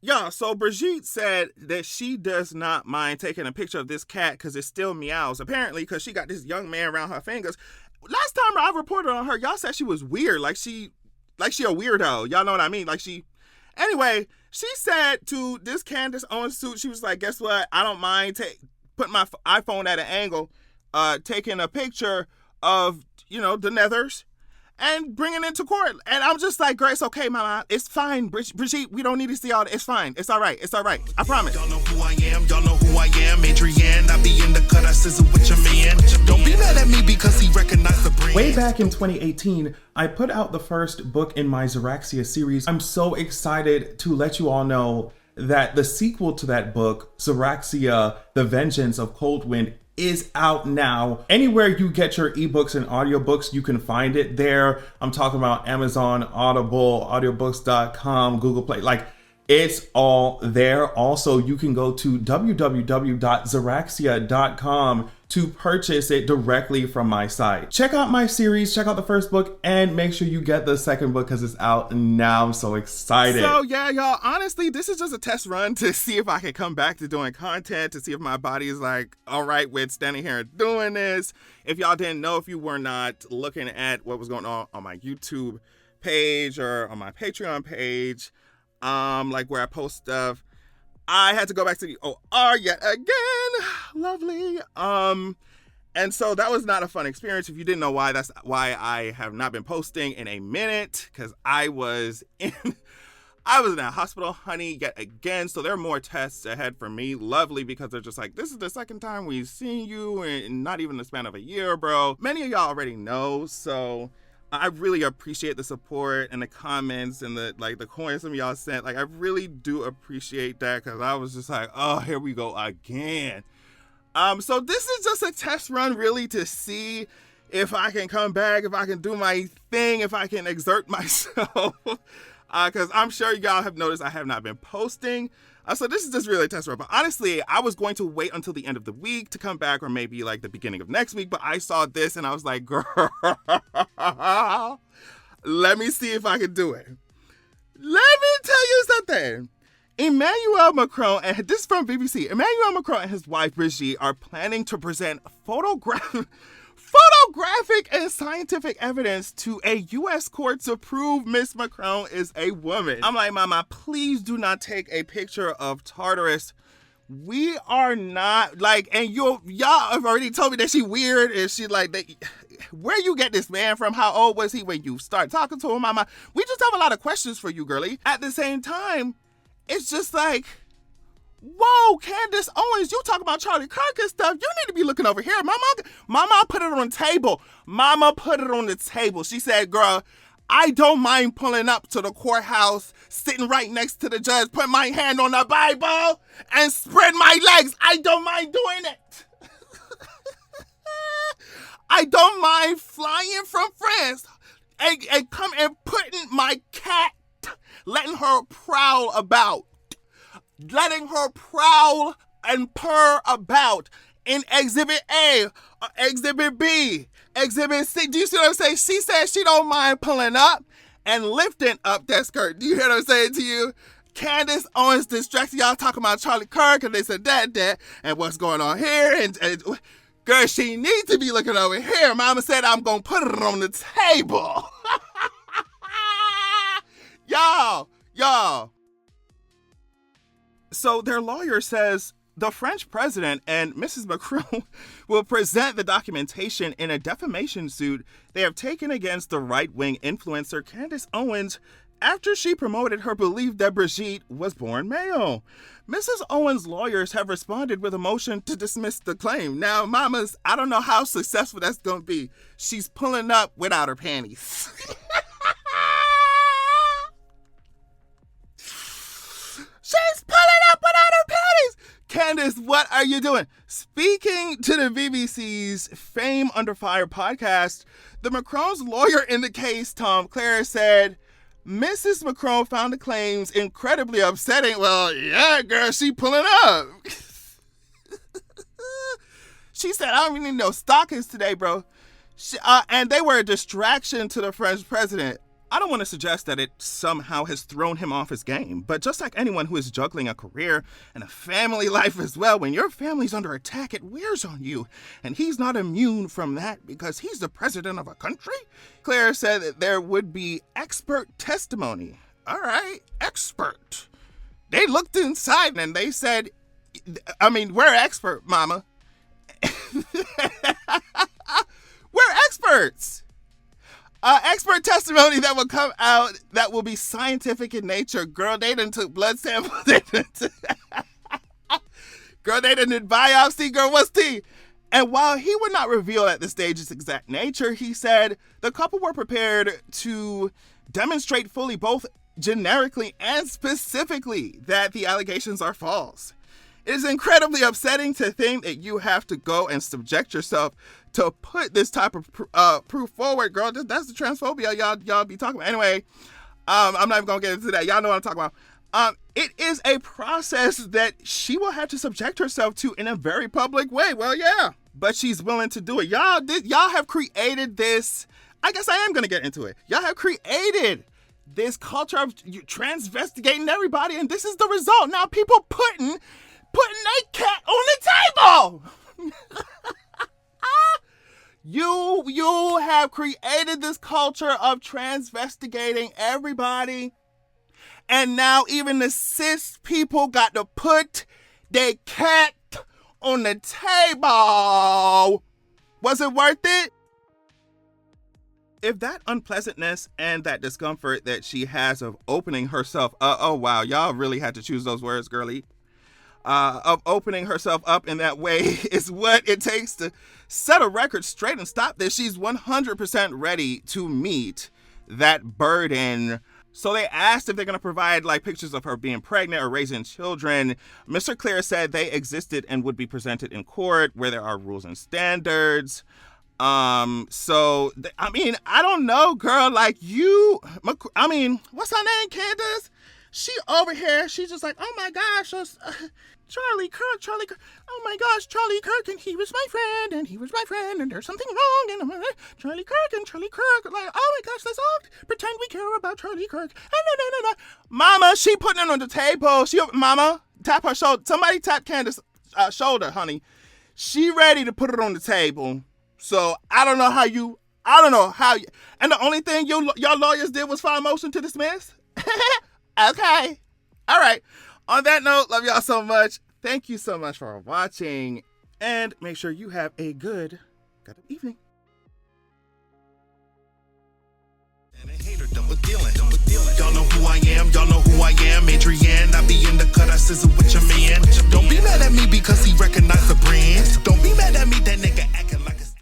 Yeah, so Brigitte said that she does not mind taking a picture of this cat because it still meows. Apparently, because she got this young man around her fingers. Last time I reported on her, y'all said she was weird, like she a weirdo. Y'all know what I mean? Anyway, she said to this Candace Owens suit, she was like, guess what? I don't mind putting my iPhone at an angle, taking a picture of, the nethers and bringing it to court. And I'm just like, Grace, okay, mama, it's fine. Brigitte, we don't need to see all that. It's fine. It's all right. It's all right. I promise. Y'all know who I am. Y'all know who I am. Adrienne, I be in the cut. I sizzle with your man. Don't be mad at me because he recognized the brand. Way back in 2018, I put out the first book in my Zoraxia series. I'm so excited to let you all know that the sequel to that book, Zoraxia, The Vengeance of Coldwind, is out now. Anywhere you get your ebooks and audiobooks, you can find it there. I'm talking about Amazon, Audible, audiobooks.com, Google Play. It's all there. Also, you can go to www.zoraxia.com to purchase it directly from my site. Check out my series, check out the first book, and make sure you get the second book because it's out now. I'm so excited. So yeah, y'all, honestly, this is just a test run to see if I can come back to doing content, to see if my body is all right with standing here and doing this. If y'all didn't know, if you were not looking at what was going on my YouTube page or on my Patreon page, where I post stuff, I had to go back to the OR yet again. Lovely. And so that was not a fun experience. If you didn't know why, that's why I have not been posting in a minute, because I was in a hospital, honey, yet again. So there are more tests ahead for me. Lovely, because they're just like, this is the second time we've seen you in not even the span of a year, bro. Many of y'all already know, so I really appreciate the support and the comments and the coins some of y'all sent. I really do appreciate that, because I was just like, oh, here we go again. So this is just a test run, really, to see if I can come back, if I can do my thing, if I can exert myself. Because I'm sure y'all have noticed I have not been posting. So this is just really a test run. But honestly, I was going to wait until the end of the week to come back, or maybe the beginning of next week. But I saw this and I was like, girl, let me see if I can do it. Let me tell you something. Emmanuel Macron, and this is from BBC, Emmanuel Macron and his wife Brigitte are planning to present photographic and scientific evidence to a U.S. court to prove Miss Macron is a woman. I'm like, mama, please do not take a picture of Tartarus. We are not, and y'all have already told me that she weird, and she where you get this man from? How old was he when you start talking to him, mama? We just have a lot of questions for you, girlie. At the same time, it's just whoa, Candace Owens, you talk about Charlie Kirk and stuff. You need to be looking over here. Mama put it on the table. Mama put it on the table. She said, girl, I don't mind pulling up to the courthouse, sitting right next to the judge, put my hand on the Bible and spread my legs. I don't mind doing it. I don't mind flying from France and come and putting my cat, letting her prowl and purr about in Exhibit A, Exhibit B, Exhibit C. Do you see what I'm saying? She said she don't mind pulling up and lifting up that skirt. Do you hear what I'm saying to you? Candace Owens distracted y'all talking about Charlie Kirk and this and that, and what's going on here. And girl, she needs to be looking over here. Mama said I'm going to put it on the table. Y'all. So their lawyer says the French president and Mrs. Macron will present the documentation in a defamation suit they have taken against the right-wing influencer Candace Owens after she promoted her belief that Brigitte was born male. Mrs. Owens' lawyers have responded with a motion to dismiss the claim. Now, mamas, I don't know how successful that's going to be. She's pulling up without her panties. She's pulling up without her panties. Candace, what are you doing? Speaking to the BBC's Fame Under Fire podcast, the Macrons' lawyer in the case, Tom Clare, said, Mrs. Macron found the claims incredibly upsetting. Well, yeah, girl, she pulling up. She said, I don't even need no stockings today, bro. And they were a distraction to the French president. I don't want to suggest that it somehow has thrown him off his game, but just like anyone who is juggling a career and a family life as well, when your family's under attack, it wears on you. And he's not immune from that because he's the president of a country. Claire said that there would be expert testimony. All right, expert. They looked inside and they said, we're expert, mama. We're experts. Expert testimony that will come out that will be scientific in nature. Girl, they done took blood samples. Girl, they done did biopsy. Girl, what's tea? And while he would not reveal at this stage its exact nature, he said the couple were prepared to demonstrate fully, both generically and specifically, that the allegations are false. It is incredibly upsetting to think that you have to go and subject yourself to put this type of proof forward, girl. That's the transphobia y'all be talking about. Anyway, I'm not even gonna get into that. Y'all know what I'm talking about. It is a process that she will have to subject herself to in a very public way. Well, yeah, but she's willing to do it. Y'all have created this. I guess I am gonna get into it. Y'all have created this culture of transvestigating everybody, and this is the result. Now people putting a cat on the table. You have created this culture of transvestigating everybody, and now even the cis people got to put their cat on the table. Was it worth it? If that unpleasantness and that discomfort that she has of opening herself, oh wow, y'all really had to choose those words, girly. Of opening herself up in that way is what it takes to set a record straight and stop this. She's 100% ready to meet that burden. So they asked if they're going to provide like pictures of her being pregnant or raising children. Mr. Clear said they existed and would be presented in court where there are rules and standards. I don't know, girl, like what's her name, Candace? She over here, she's just like, oh my gosh, Charlie Kirk, oh my gosh, Charlie Kirk, and he was my friend, and there's something wrong, and Charlie Kirk, like, oh my gosh, let's all pretend we care about Charlie Kirk. No. Mama, she putting it on the table. Mama, tap her shoulder. Somebody tap Candace's shoulder, honey. She ready to put it on the table. So I don't know how you, and the only thing y'all lawyers did was file a motion to dismiss? Okay. All right. On that note, love y'all so much. Thank you so much for watching. And make sure you have a good evening. And a hater done with dealing. Y'all know who I am. Adrienne, I be in the cut. I sizzle with your